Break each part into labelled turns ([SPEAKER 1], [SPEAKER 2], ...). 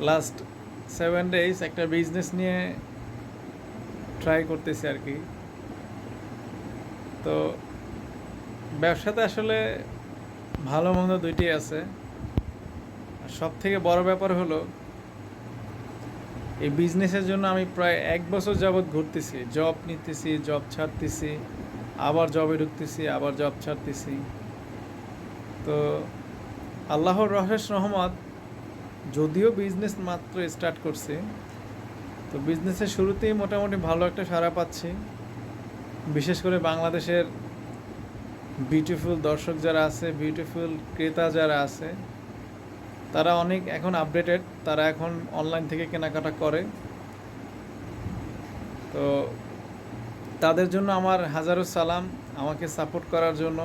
[SPEAKER 1] Last 7 days একটা business নিয়ে try করতেছি আর কি। তো ব্যবসাতে আসলে ভালো মন্দ দুইটাই আছে। আর সব থেকে বড় ব্যাপার হলো এই বিজনেসের জন্য আমি প্রায় 1 বছর যাবৎ ঘুরতেছি, জব নিতেছি, জব ছাড়তেছি, আবার জবে ঢুকতেছি, আবার জব ছাড়তেছি। তো আল্লাহর রহমত, যদিও বিজনেস মাত্র স্টার্ট করছি, তো বিজনেসের শুরুতেই মোটামুটি ভালো একটা সাড়া পাচ্ছি। বিশেষ করে বাংলাদেশের বিউটিফুল দর্শক যারা আছে, বিউটিফুল ক্রেতা যারা আছে, তারা অনেক এখন আপডেটেড, তারা এখন অনলাইন থেকে কেনাকাটা করে। তো তাদের জন্য আমার হাজারো সালাম, আমাকে সাপোর্ট করার জন্য,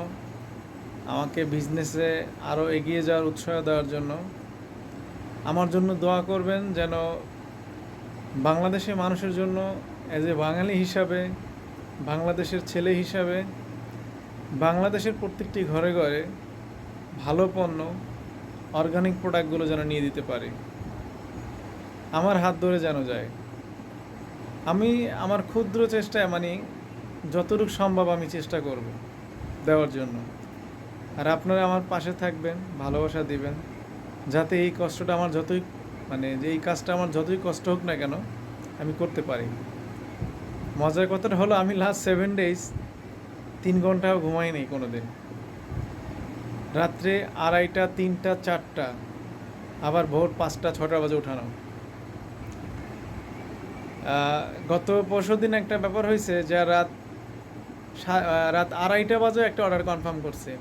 [SPEAKER 1] আমাকে বিজনেসে আরও এগিয়ে যাওয়ার উৎসাহ দেওয়ার জন্য। আমার জন্য দোয়া করবেন যেন বাংলাদেশের মানুষের জন্য, অ্যাজ এ বাঙালি হিসাবে, বাংলাদেশের ছেলে হিসাবে, বাংলাদেশের প্রত্যেকটি ঘরে ঘরে ভালো পণ্য, অর্গানিক প্রোডাক্টগুলো যেন নিয়ে দিতে পারি, আমার হাত ধরে যেন যায়। আমি আমার ক্ষুদ্র চেষ্টায় যতটুকু সম্ভব আমি চেষ্টা করব দেওয়ার জন্য। আর আপনারা আমার পাশে থাকবেন, ভালোবাসা দিবেন, যাতে এই কষ্টটা আমার যতই যে এই কাজটা আমার যতই কষ্ট হোক না কেন আমি করতে পারি। মজার কথাটা হলো আমি লাস্ট 7 days 3 ঘন্টাও ঘুমাই নেই কোনো দিন। রাত্রে 2:30, 3টা, 4টা, আবার ভোর 5টা, 6টা বাজে উঠানো। গত পরশু দিন একটা ব্যাপার হয়েছে যে রাত 2:30 বাজে একটা অর্ডার কনফার্ম করছে।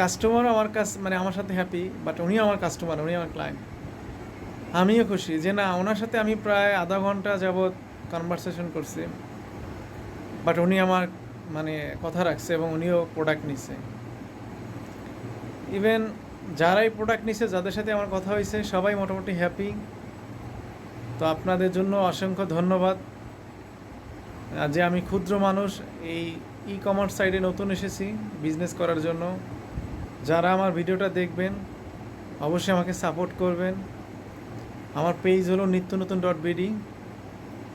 [SPEAKER 1] কাস্টমার আমার আমার সাথে হ্যাপি, বাট উনি আমার কাস্টমার, উনি আমার ক্লায়েন্ট। আমিও খুশি যে না, ওনার সাথে আমি প্রায় আধা ঘন্টা যাবৎ কনভারসেশন করছি, বাট উনি আমার কথা রাখছে এবং উনিও প্রোডাক্ট নিছে। ইভেন যারাই প্রোডাক্ট নিছে, যাদের সাথে আমার কথা হয়েছে, সবাই মোটামুটি হ্যাপি। তো আপনাদের জন্য অসংখ্য ধন্যবাদ। যে আমি ক্ষুদ্র মানুষ, এই ই-কমার্স সাইডে নতুন এসেছি বিজনেস করার জন্য। যারা আমার ভিডিওটা দেখবেন অবশ্যই আমাকে সাপোর্ট করবেন। আমার পেজ হলো নিত্যনতুন.bd,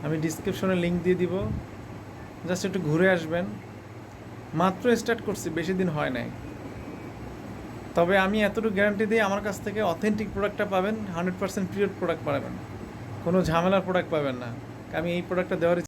[SPEAKER 1] আমি ডিসক্রিপশনে লিঙ্ক দিয়ে দিব, জাস্ট একটু ঘুরে আসবেন। মাত্র স্টার্ট করছি, বেশি দিন হয় নাই। তবে আমি এতটুকু গ্যারান্টি দিই, আমার কাছ থেকে অথেন্টিক প্রোডাক্টটা পাবেন, 100% পিওর প্রোডাক্ট পাবেন, কোনো ঝামেলার প্রোডাক্ট পাবেন না। আমি এই প্রোডাক্টটা দেওয়ার